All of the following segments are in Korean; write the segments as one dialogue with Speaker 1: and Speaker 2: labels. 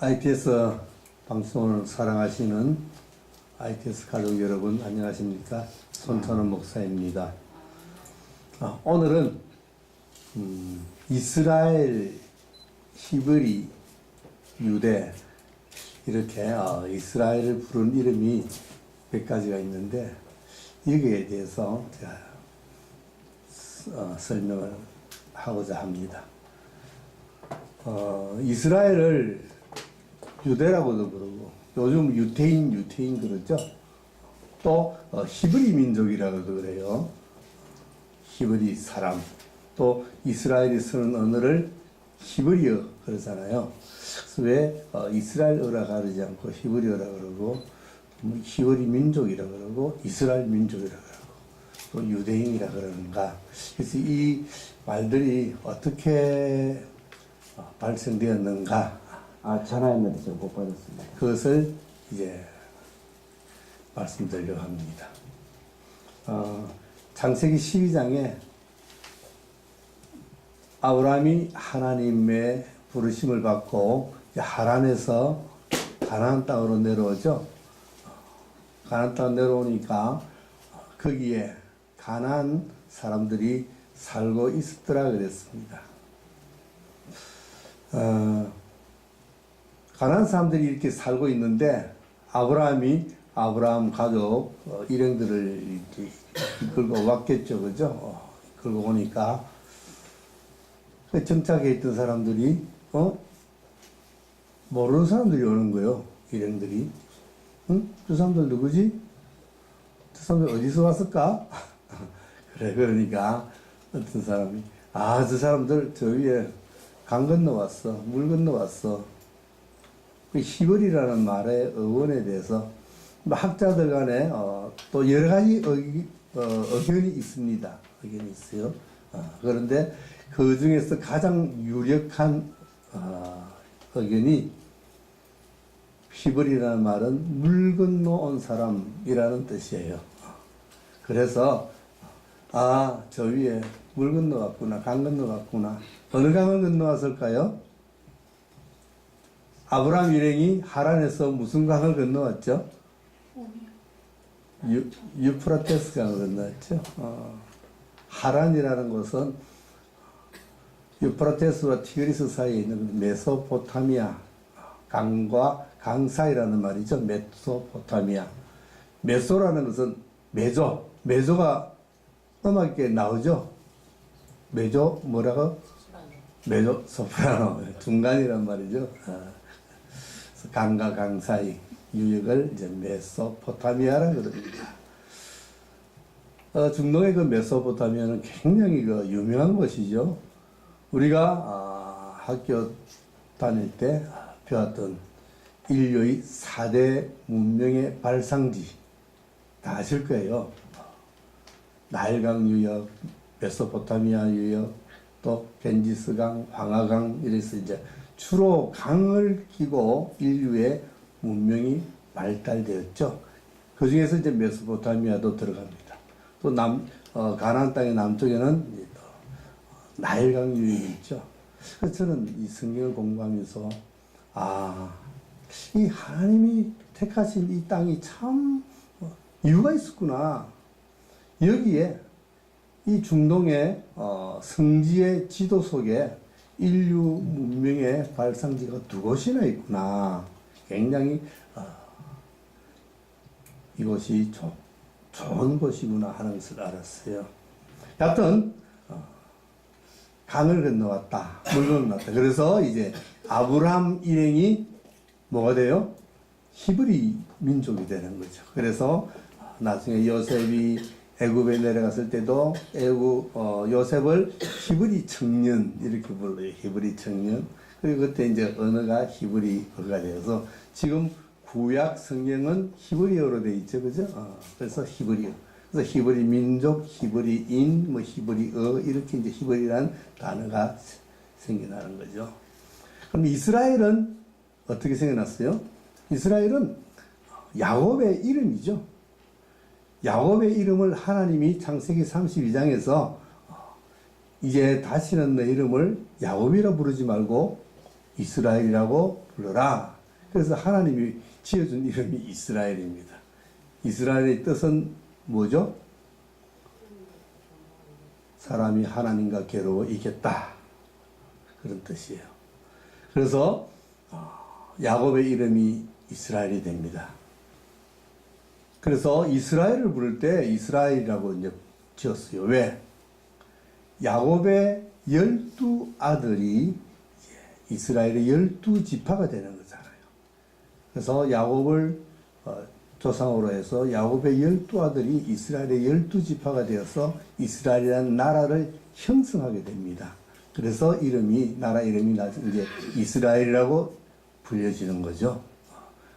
Speaker 1: ITS 방송을 사랑하시는 ITS 가족 여러분 안녕하십니까? 손천원 목사입니다. 오늘은 이스라엘, 히브리, 유대 이렇게 이스라엘을 부른 이름이 몇 가지가 있는데 여기에 대해서 제가 설명을 하고자 합니다. 이스라엘을 유대라고도 그러고 요즘 유태인 그러죠. 또 히브리 민족이라고도 그래요. 히브리 사람. 또 이스라엘이 쓰는 언어를 히브리어 그러잖아요. 그래서 왜 이스라엘어라 가르지 않고 히브리어라 그러고 히브리 민족이라 그러고 이스라엘 민족이라 그러고 또 유대인이라 그러는가. 그래서 이 말들이 어떻게 발생되었는가.
Speaker 2: 전화했는데 저 못 받았습니다.
Speaker 1: 그것을 이제 말씀드리려고 합니다. 창세기 12장에 아브라함이 하나님의 부르심을 받고 하란에서 가나안 땅으로 내려오죠. 가나안 땅 내려오니까 거기에 가나안 사람들이 살고 있었더라 그랬습니다. 가나안 사람들이 이렇게 살고 있는데 아브라함 가족 일행들을 이렇게 이끌고 왔겠죠, 그죠? 이끌고 오니까 그 정착해 있던 사람들이 모르는 사람들이 오는 거예요, 일행들이. 응? 저 사람들 누구지? 저 사람들 어디서 왔을까? 그래, 그러니까 어떤 사람이 저 사람들 저 위에 강 건너 왔어, 물 건너 왔어. 그 히브리라는 말의 어원에 대해서 학자들 간에 또 여러 가지 의견이 있습니다. 의견이 있어요. 그런데 그 중에서 가장 유력한 의견이 히브리라는 말은 물 건너 온 사람이라는 뜻이에요. 그래서 저 위에 물 건너왔구나, 강 건너왔구나. 어느 강을 건너왔을까요? 아브라함 일행이 하란에서 무슨 강을 건너왔죠? 유프라테스 강을 건너왔죠. 하란이라는 곳은 유프라테스와 티그리스 사이에 있는 메소포타미아 강과 강 사이라는 말이죠. 메소포타미아. 메소라는 것은 메조가 음악에 나오죠. 메조 뭐라고? 메조 소프라노 중간이란 말이죠. 강과 강 사이 유역을 이제 메소포타미아라 그럽니다. 중동의 그 메소포타미아는 굉장히 그 유명한 곳이죠. 우리가 학교 다닐 때 배웠던 인류의 4대 문명의 발상지 다 아실 거예요. 나일강 유역, 메소포타미아 유역, 또 겐지스강, 황하강 이래서 이제 주로 강을 끼고 인류의 문명이 발달되었죠. 그 중에서 이제 메소포타미아도 들어갑니다. 또 가나안 땅의 남쪽에는 나일강 유역이 있죠. 그래서 저는 이 성경을 공부하면서 이 하나님이 택하신 이 땅이 참 이유가 있었구나. 여기에 이 중동의 성지의 지도 속에 인류 문명의 발상지가 두 곳이나 있구나. 굉장히 이곳이 좋은 곳이구나 하는 것을 알았어요. 여하튼 강을 건너왔다. 물 건너왔다. 그래서 이제 아브라함 일행이 뭐가 돼요? 히브리 민족이 되는 거죠. 그래서 나중에 요셉이 애굽에 내려갔을 때도 요셉을 히브리 청년 이렇게 불러요. 히브리 청년. 그리고 그때 이제 언어가 히브리어가 되어서 지금 구약 성경은 히브리어로 되어 있죠, 그죠? 그래서 히브리어. 그래서 히브리 민족, 히브리인, 히브리어 이렇게 이제 히브리라는 단어가 생겨나는 거죠. 그럼 이스라엘은 어떻게 생겨났어요? 이스라엘은 야곱의 이름이죠. 야곱의 이름을 하나님이 창세기 32장에서 이제 다시는 내 이름을 야곱이라 부르지 말고 이스라엘이라고 불러라. 그래서 하나님이 지어준 이름이 이스라엘입니다. 이스라엘의 뜻은 뭐죠? 사람이 하나님과 겨루어 이겼다. 그런 뜻이에요. 그래서 야곱의 이름이 이스라엘이 됩니다. 그래서 이스라엘을 부를 때 이스라엘이라고 이제 지었어요. 왜? 야곱의 12아들이 이스라엘의 12지파가 되는 거잖아요. 그래서 야곱을 조상으로 해서 야곱의 12아들이 이스라엘의 12지파가 되어서 이스라엘이라는 나라를 형성하게 됩니다. 그래서 나라 이름이 나중에 이제 이스라엘이라고 불려지는 거죠.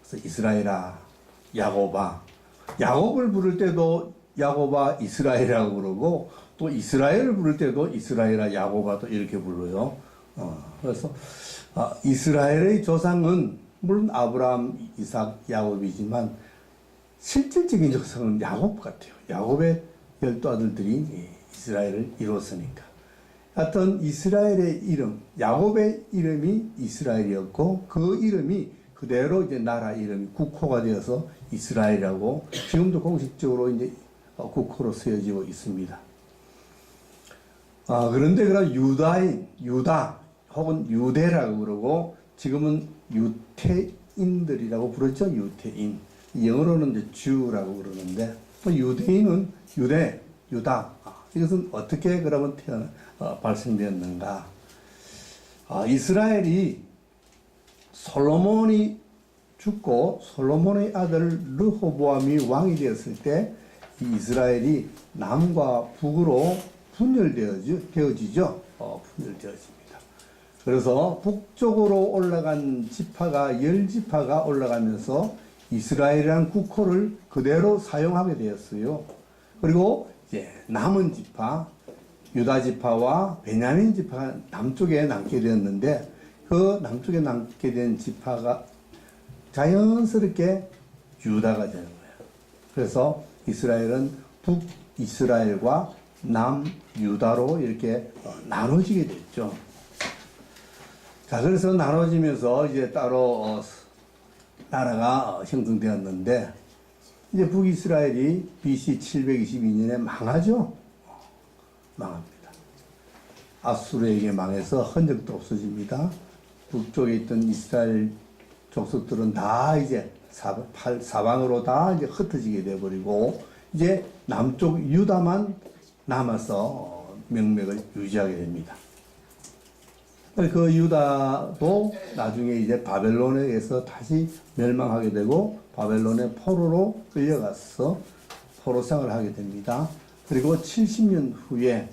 Speaker 1: 그래서 이스라엘아, 야곱아. 야곱을 부를 때도 야곱아, 이스라엘이라고 부르고 또 이스라엘을 부를 때도 이스라엘아, 야곱아 또 이렇게 불러요. 그래서 이스라엘의 조상은 물론 아브라함, 이삭, 야곱이지만 실질적인 조상은 야곱 같아요. 야곱의 12아들들이 이스라엘을 이뤘으니까. 하여튼 이스라엘의 이름, 야곱의 이름이 이스라엘이었고 그 이름이 그대로 이제 나라 이름이 국호가 되어서 이스라엘이라고 지금도 공식적으로 이제 국호로 쓰여지고 있습니다. 그런데 그럼 유다 혹은 유대라고 그러고 지금은 유태인들이라고 부르죠. 유태인. 영어로는 이제 Jew라고 그러는데 유대인은 유다. 이것은 어떻게 그러면 발생되었는가? 이스라엘이 솔로몬이 죽고 솔로몬의 아들 르호보암이 왕이 되었을 때 이 이스라엘이 남과 북으로 분열되어지죠. 분열되어집니다. 그래서 북쪽으로 올라간 지파가 10지파가 올라가면서 이스라엘이라는 국호를 그대로 사용하게 되었어요. 그리고 이제 남은 지파, 유다 지파와 베냐민 지파가 남쪽에 남게 되었는데 그 남쪽에 남게 된 지파가 자연스럽게 유다가 되는 거예요. 그래서 이스라엘은 북이스라엘과 남유다로 이렇게 나눠지게 됐죠. 자, 그래서 나눠지면서 이제 따로 나라가 형성되었는데 이제 북이스라엘이 BC 722년에 망하죠. 망합니다. 아수르에게 망해서 흔적도 없어집니다. 북쪽에 있던 이스라엘 족속들은 다 이제 사방으로 다 이제 흩어지게 되어버리고 이제 남쪽 유다만 남아서 명맥을 유지하게 됩니다. 그 유다도 나중에 이제 바벨론에 의해서 다시 멸망하게 되고 바벨론의 포로로 끌려가서 포로 생활을 하게 됩니다. 그리고 70년 후에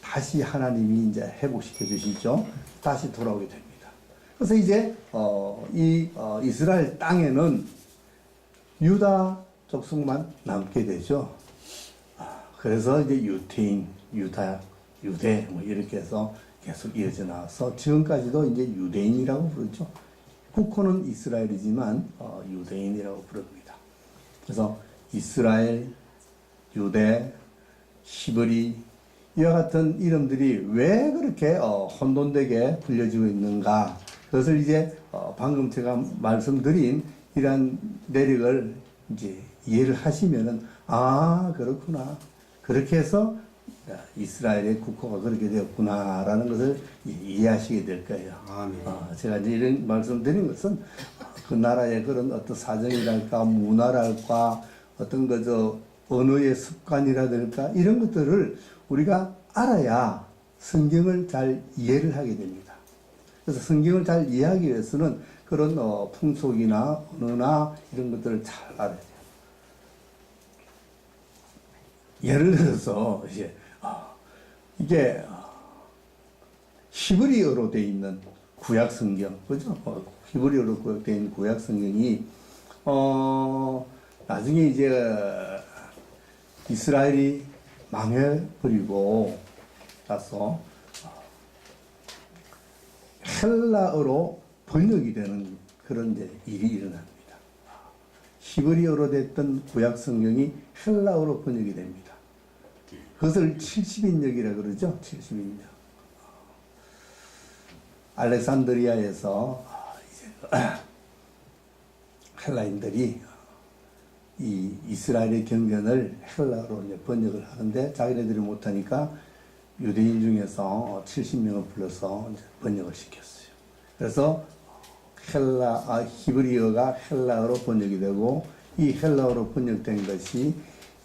Speaker 1: 다시 하나님이 이제 회복시켜 주시죠. 다시 돌아오게 됩니다. 그래서 이제 이스라엘 땅에는 유다 족속만 남게 되죠. 그래서 이제 유태인, 유대 뭐 이렇게 해서 계속 이어져 나와서 지금까지도 이제 유대인이라고 부르죠. 국호는 이스라엘이지만 유대인이라고 부릅니다. 그래서 이스라엘, 유대, 히브리 이와 같은 이름들이 왜 그렇게 혼돈되게 불려지고 있는가? 그것을 이제 방금 제가 말씀드린 이러한 내력을 이제 이해를 하시면은 그렇구나. 그렇게 해서 이스라엘의 국호가 그렇게 되었구나라는 것을 이해하시게 될 거예요. 제가 이제 이런 말씀드린 것은 그 나라의 그런 어떤 사정이랄까, 문화랄까, 어떤 언어의 습관이라든가 이런 것들을 우리가 알아야 성경을 잘 이해를 하게 됩니다. 그래서 성경을 잘 이해하기 위해서는 그런 풍속이나 언어나 이런 것들을 잘 알아야 돼요. 예를 들어서 이게 히브리어로 되어 있는 구약 성경, 그죠? 히브리어로 되어 있는 구약 성경이 나중에 이제 이스라엘이 망해버리고 나서 헬라어로 번역이 되는 그런 이제 일이 일어납니다. 히브리어로 됐던 구약 성경이 헬라어로 번역이 됩니다. 그것을 70인역이라 그러죠. 70인역. 알렉산드리아에서 이제 헬라인들이 이 이스라엘의 경전을 헬라어로 이제 번역을 하는데 자기네들이 못하니까 유대인 중에서 70명을 불러서 이제 번역을 시켰어요. 그래서 히브리어가 헬라어로 번역이 되고 이 헬라어로 번역된 것이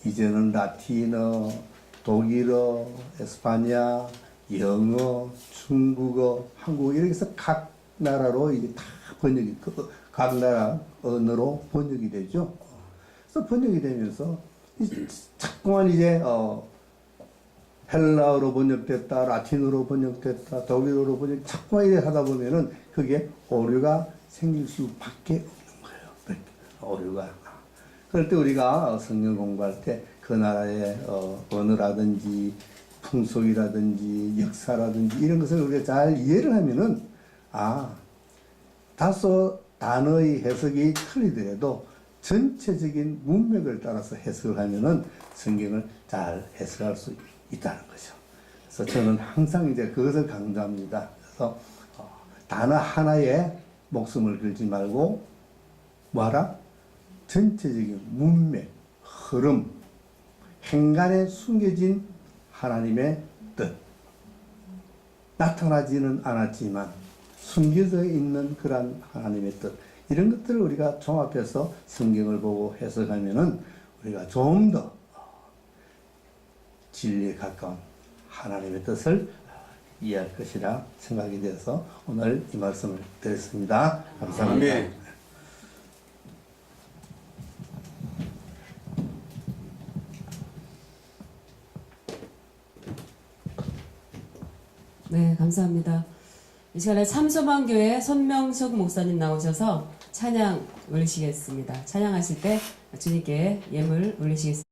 Speaker 1: 이제는 라틴어, 독일어, 에스파냐, 영어, 중국어, 한국어 이렇게 해서 각 나라로 이게 다 번역이 각 나라 언어로 번역이 되죠. 그래서 번역이 되면서 자꾸만 이제 헬라어로 번역됐다, 라틴어로 번역됐다, 독일어로 번역 자꾸만 이래 하다 보면은 그게 오류가 생길 수밖에 없는 거예요. 오류가. 그럴 때 우리가 성경 공부할 때 그 나라의 언어라든지 풍속이라든지 역사라든지 이런 것을 우리가 잘 이해를 하면은 다소 단어의 해석이 틀리더라도 전체적인 문맥을 따라서 해석을 하면은 성경을 잘 해석할 수 있다는 거죠. 그래서 저는 항상 이제 그것을 강조합니다. 그래서 단어 하나에 목숨을 걸지 말고 뭐하라? 전체적인 문맥, 흐름, 행간에 숨겨진 하나님의 뜻. 나타나지는 않았지만 숨겨져 있는 그런 하나님의 뜻. 이런 것들을 우리가 종합해서 성경을 보고 해석하면은 우리가 좀 더 진리에 가까운 하나님의 뜻을 이해할 것이라 생각이 되어서 오늘 이 말씀을 드렸습니다. 감사합니다.
Speaker 3: 아멘.
Speaker 4: 네, 감사합니다. 이 시간에 참소망교회 손명숙 목사님 나오셔서 찬양 올리시겠습니다. 찬양하실 때 주님께 예물 올리시겠습니다.